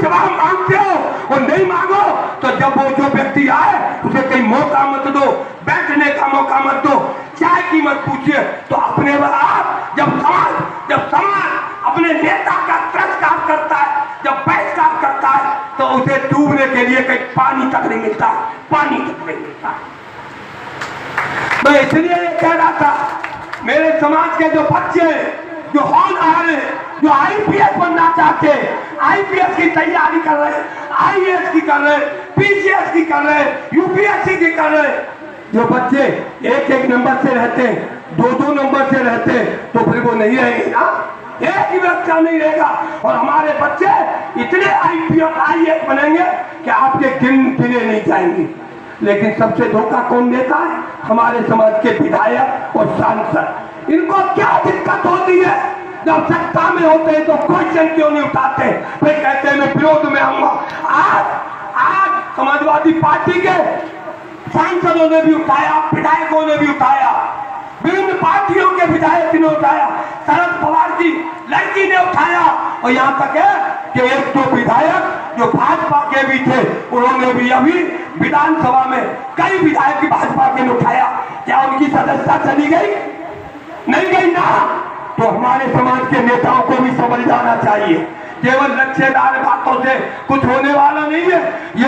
जवाब मांगते हो और नहीं मांगो तो जब वो जो व्यक्ति आए उसे कहीं मौका मत दो, बैठने का मौका मत दो, चाय की मत पूछिए। तो अपने आप जब समाज अपने नेता का तिरस्कार करता है, जब बहिष्कार करता है, तो उसे डूबने के लिए कहीं पानी तक नहीं मिलता, पानी तक नहीं मिलता। मैं इसलिए कह रहा था, मेरे समाज के जो बच्चे हैं, जो होनहार हैं, जो आईपीएस बनना चाहते हैं, आईपीएस की तैयारी कर रहे हैं, आईएएस की कर रहे हैं, पीसीएस की कर रहे हैं, यूपीएससी की कर रहे हैं, जो बच्चे एक एक नंबर से रहते हैं, दो दो नंबर से रहते हैं, तो फिर वो नहीं रहेंगे ना, एक ही बच्चा नहीं रहेगा। और हमारे बच्चे इतने आईएएस बनेंगे कि आपके गिने नहीं जाएंगे। लेकिन सबसे धोखा कौन देता है? हमारे समाज के विधायक और सांसद। इनको क्या दिक्कत होती है? जब सत्ता में होते हैं तो क्वेश्चन क्यों नहीं उठाते? फिर कहते हैं मैं विरोध में आऊंगा। आज समाजवादी पार्टी के सांसदों ने भी उठाया, विधायकों ने भी उठाया, विभिन्न पार्टियों के विधायक ने उठाया, शरद पवार की लड़की ने उठाया, और यहाँ तक है कि एक दो विधायक जो भाजपा के भी थे उन्होंने भी अभी विधानसभा में कई विधायक की भाजपा के ने उठाया। क्या उनकी सदस्यता चली गई? नहीं गई ना। तो हमारे समाज के नेताओं को भी समझ जाना चाहिए, केवल लक्ष्यदार बातों से कुछ होने वाला नहीं है। ये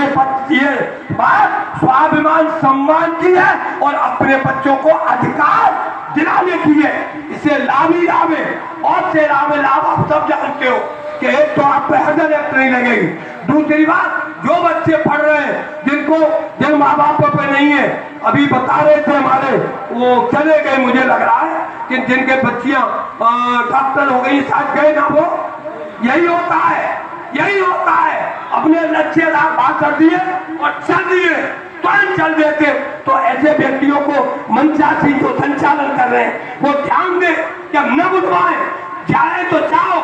बात स्वाभिमान सम्मान की है और अपने बच्चों को अधिकार दिलाने की है। इसे लाभ ही लाभ है, और से लाभ आप सब जानते हो कि एक तो आप पे हजर नहीं लगेगी, दूसरी बात जो बच्चे पढ़ रहे हैं जिन माँ बापों पे नहीं है, अभी बता रहे थे हमारे वो चले गए, मुझे लग रहा है कि जिनके बच्चियां डॉक्टर हो गई, साथ गए ना, वो यही होता है। अपने लक्ष्यदार बात कर दिए और चल दिए, तुरंत चल देते। तो ऐसे व्यक्तियों को मंचासी जो संचालन कर रहे हैं वो ध्यान दें कि हम न बुलवाएं, जाए तो जाओ,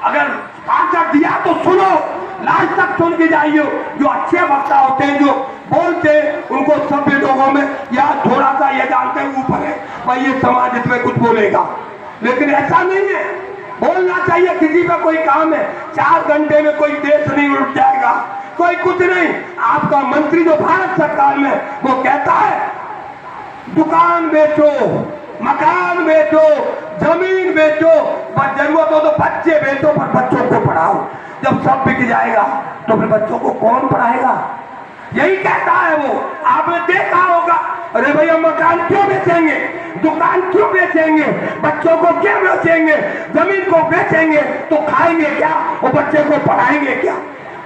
अगर भाषण दिया तो सुनो, लास्ट तक सुन के जाइए। जो अच्छे वक्ता होते हैं, जो बोलते हैं, उनको सभ्य लोगों में या थोड़ा सा ये जानते हैं ऊपर है भाई ये समाज इसमें कुछ बोलेगा, लेकिन ऐसा नहीं है। बोलना चाहिए, किसी का कोई काम है, 4 घंटे में कोई देश नहीं उठ जाएगा, कोई कुछ नहीं। आपका मंत्री जो भारत सरकार में वो कहता है दुकान बेचो, मकान बेचो, जमीन बेचो, पर जरूरत हो तो बच्चे बेचो, पर बच्चों को पढ़ाओ। जब सब बिक जाएगा तो फिर बच्चों को कौन पढ़ाएगा? यही कहता है वो। आपने देखा होगा, अरे भैया मकान क्यों बेचेंगे, दुकान क्यों बेचेंगे, बच्चों को क्यों बेचेंगे, जमीन को बेचेंगे तो खाएंगे क्या और बच्चे को पढ़ाएंगे क्या?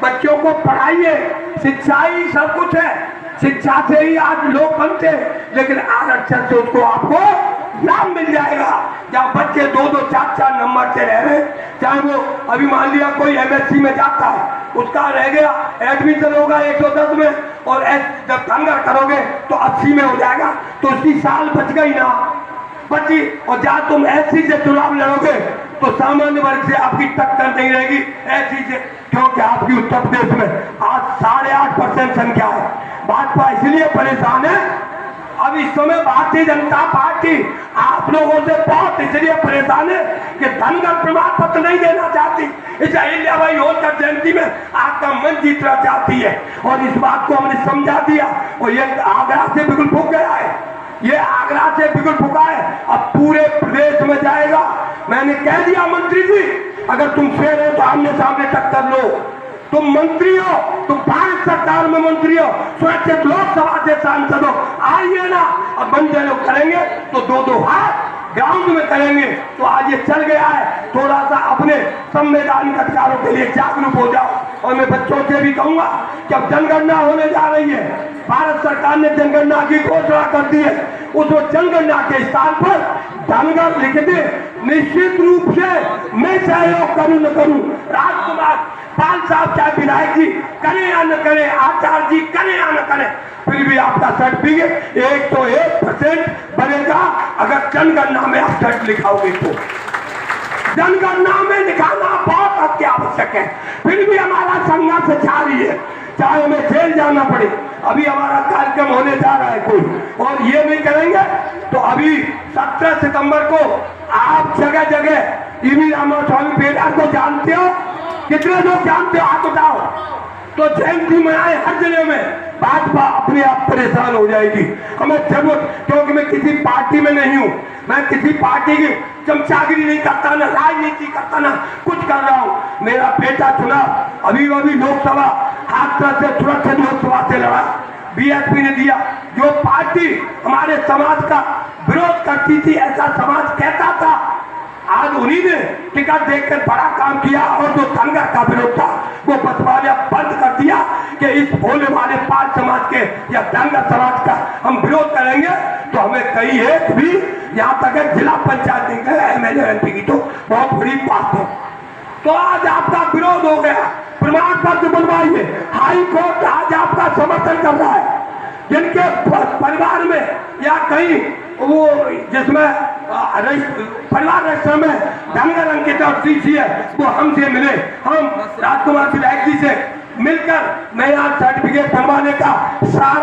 बच्चों को पढ़ाइए, शिक्षा ही सब कुछ है, शिक्षा से ही आज लोग बनते हैं। लेकिन आरक्षण से उसको आपको लाभ मिल जाएगा। जब बच्चे 2-2, 4-4 नंबर से रह रहे, चाहे वो अभी मान लिया कोई एमएससी में जाता है, उसका रह गया, एडमिशन होगा 110 में, और जब धनगर करोगे तो 80 में हो जाएगा, तो उसकी साल बच गई ना, बची। और जहाँ तुम एससी से चुनाव लड़ोगे तो सामान्य वर्ग से आपकी टक्कर नहीं रहेगी एससी से, क्योंकि आपकी उत्तर प्रदेश में आज 8.5% संख्या है। भाजपा इसलिए परेशान है, अब इस समय भारतीय जनता पार्टी आप लोगों से बहुत इसलिए परेशान है कि धनगर प्रमाण पत्र नहीं देना चाहती। इस अहिल्याबाई होलकर जयंती में आपका मन जीतना चाहती है, और इस बात को हमने समझा दिया, और ये आगरा से बिल्कुल फूक गया है, ये आगरा से बिल्कुल फूका है, अब पूरे प्रदेश में जाएगा। मैंने कह दिया मंत्री जी, अगर तुम शेर हो तो आमने सामने टक्कर लो, तुम मंत्री हो, तुम भारत सरकार में मंत्री हो, सुरक्षित लोकसभा से सांसद हो, आइए ना। अब बंदे लोग करेंगे तो 2-2 हाथ ग्राउंड में करेंगे। तो आज ये चल गया है, थोड़ा सा अपने संवैधानिक अधिकारों के लिए जागरूक हो जाओ। और मैं बच्चों से भी कहूंगा कि अब जनगणना होने जा रही है, भारत सरकार ने जनगणना की घोषणा कर दी है, उस जनगणना के स्थान पर धनगर लिख दे। निश्चित रूप से मैं सहयोग करूं न करूं, राजकुमार पाल साहब चाहे विधायक जी करें या न करें, आचार्य जी करें या न करें, फिर भी आपका सर्टिफिकेट 101% बनेगा अगर जनगणना में आप सर्ट लिखाओगे तो। जनगणना में लिखाना बहुत अत्यावश्यक है। फिर भी हमारा संघर्ष जारी है, चाहे हमें जेल जाना पड़े। अभी हमारा कार्यक्रम होने जा रहा है कोई, और ये नहीं करेंगे तो अभी 17 सितंबर को आप जगह जगह ईवी रामास्वामी बेड़ा को जानते हो, कितने लोग जानते हो, हाथ उठाओ। तो जयंती मनाए हर जिले में, भाजपा अपने आप परेशान हो जाएगी। हमें जरूरत, क्योंकि मैं किसी पार्टी में नहीं हूं, मैं किसी पार्टी की चमचागिरी नहीं करता, ना राजनीति करता, ना कुछ कर रहा हूं। मेरा बेटा चुनाव अभी लोकसभा हाथ से सुरक्षित लोकसभा से लड़ा, बीएसपी ने दिया। जो पार्टी हमारे समाज का विरोध करती थी, ऐसा समाज कहता था, आज उन्हीं ने टिकट देकर बड़ा काम किया। और जो धनगर का विरोध था वो बसपा ने बंद कर दिया कि इस भोले वाले पाल समाज के या धनगर समाज का हम विरोध करेंगे तो हमें कहीं एक भी, यहाँ तक है जिला पंचायत एमएलए एमपी की तो बहुत बड़ी बात है। तो आज आपका विरोध हो गया, प्रमाण पत्र बनवाइए। हाई कोर्ट आज आपका समर्थन कर रहा है। जिनके परिवार में या कहीं वो जिसमें परिवार रजिस्टर में धनगर अंकित और सीसी है, वो हमसे मिले, हम राजकुमार विधायक जी से मिलकर मैं यहाँ सर्टिफिकेट बनवाने का सारा